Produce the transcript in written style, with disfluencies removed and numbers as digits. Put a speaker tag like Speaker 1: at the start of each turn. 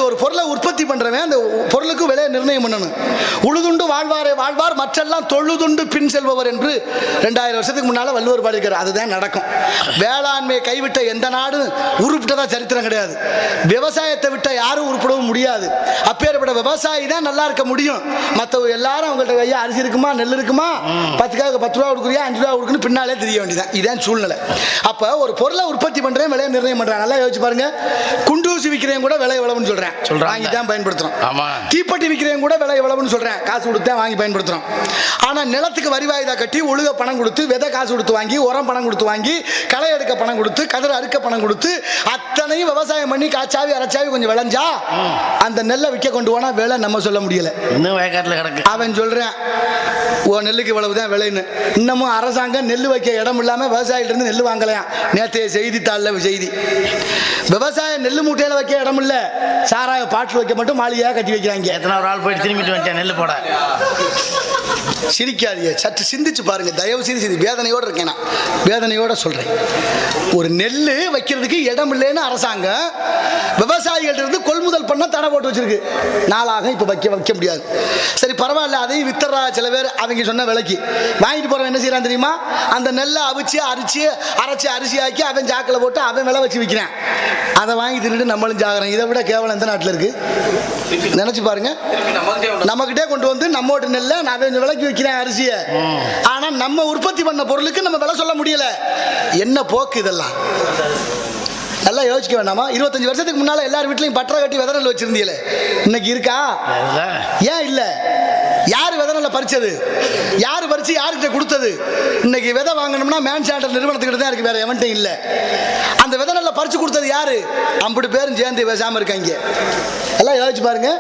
Speaker 1: ஒரு பொருளை உற்பத்தி பண்றவன் அந்த பொருளுக்கு விலையை நிர்ணயம் பண்ணணும். உழுதுண்டு வாழ்வாரே வாழ்வார், மற்றெல்லாம் தொழுதுண்டு பின் செல்பவர் என்று 2000 வருஷத்துக்கு முன்னால வள்ளுவர் பாடிக்கிறார். அதுதான் நடக்கும். வேளாண்மையை கைவிட்ட எந்த நாடும் உருப்பிட்டதா சரித்திரம் கிடையாது. விவசாயத்தை விட்ட யாரும் உருப்பிடவும் முடியாது. அப்பேற்பட்ட விவசாயி தான் நல்லா இருக்க முடியும். மற்றவங்க எல்லாரும் அவங்கள்ட்ட ஐயா அரிசி இருக்குமா, நெல் இருக்குமா, 10 ரூபா கொடுக்குறியா, 5 ரூபா கொடுக்குன்னு பின்னாலே தெரிய வேண்டியதான். இதான் சூழ்நிலை. அப்ப ஒரு பொருளை உற்பத்தி பண்றேன், விலையை நிர்ணயம் பண்றேன். நல்லா யோசிச்சு பாருங்க. குண்டூசி விற்கிறேன் கூட விலை எவ்வளவுன்னு சொல்றேன், வாங்கி தான் பயன்படுத்துறோம். தீப்பெட்டி விற்கிறேன் கூட விலை எவ்வளவுன்னு சொல்றேன், காசு கொடுத்து வாங்கி பயன்படுத்துறோம். ஆனா நிலத்துக்கு வரி வாய்தா கட்டி ஒழுக பணம் கொடுத்து, விதை காசு கொடுத்து வாங்கி, உரம் பணம் கொடுத்து வாங்கி, களை எடுக்க பணம் கொடுத்து, கதிர் அறுக்க பணம் கொடுத்து, அத்தனையும் விவசாயம் பண்ணி காய்ச்சாவி அரைச்சாவி கொஞ்சம் விளைஞ்சா அந்த நெல்லை விற்க கொண்டு போனா விலை நம்ம சொல்ல முடியல. அவன் சொல்றேன் நெல்லுக்கு இவ்வளவுதான் விலைன்னு. இன்னமும் அரசாங்கம் நெல் வைக்க இடம் இல்லாம விவசாயில இருந்து நெல் வாங்கலையா. நேற்றைய செய்தித்தாள்ல செய்தி, விவசாய நெல் மூட்டையில வைக்க இடம் இல்ல, சாராய பாட்டில் வைக்க மட்டும் மாளிகையா கட்டி வைக்கிறாங்க.
Speaker 2: எத்தனை ஒரு ஆள் போயிட்டு திரும்பிட்டு வந்துட்டேன் நெல் போட.
Speaker 1: சிரிக்காதீங்க, சற்று சிந்திச்சு பாருங்க. தயவு செய்து வேதனையோட இருக்கேன், நான் வேதனையோட சொல்றேன். ஒரு நெல் வைக்கிறதுக்கு இடம் இல்லைன்னு அரசாங்கம் விவசாயிகள் இருந்து கொள்முதல் பண்ண தடை போட்டு வச்சிருக்கு. நாளாக இப்ப வைக்க முடியாது. சரி பரவாயில்ல, அதையும் வித்தரா சில பேர். அவங்க சொன்ன விலைக்கு வாங்கிட்டு போறவன் என்ன செய்யறான் தெரியுமா, அந்த நெல்லை அவிச்சு அரைச்சி அரிசி ஆக்கி அவன் சாக்கில் போட்டு அவன் விலை வச்சு விற்கிறான். அதை வாங்கி தின்னுட்டு நம்மளும் ஜாகிறோம். இதை விட கேவலம் எந்த நாட்டில் இருக்கு நினைச்சு பாருங்க. நம்மகிட்டே கொண்டு வந்து நம்மோட நெல்லை நான் விலைக்கு விற்கிறேன் அரிசியை. ஆனா நம்ம உற்பத்தி பண்ண பொருளுக்கு நம்ம விலை சொல்ல முடியல. என்ன போக்கு இதெல்லாம்? நல்லா யோசிக்க வேண்டாமா? 25 வருஷத்துக்கு முன்னால எல்லார் வீட்லயும் பட்டறை கட்டி விதை நெல் வச்சிருந்தீங்களே, இன்னைக்கு இருக்கா? ஏன் இல்ல? யாரு விதை நெல்லை பறிச்சது? யாரு பறிச்சு யாருக்கிட்ட கொடுத்தது? இன்னைக்கு விதை வாங்கணும்னா மேன்சாண்டர் நிறுவனத்துக்கிட்ட தான் இருக்கு, வேற எவன்ட்டும் இல்ல. அந்த விதை நெல்லை பறிச்சு கொடுத்தது யாரு? 50 பேரும் சேர்ந்து பேசாம இருக்காங்க. எல்லாம் யோசிச்சு பாருங்க.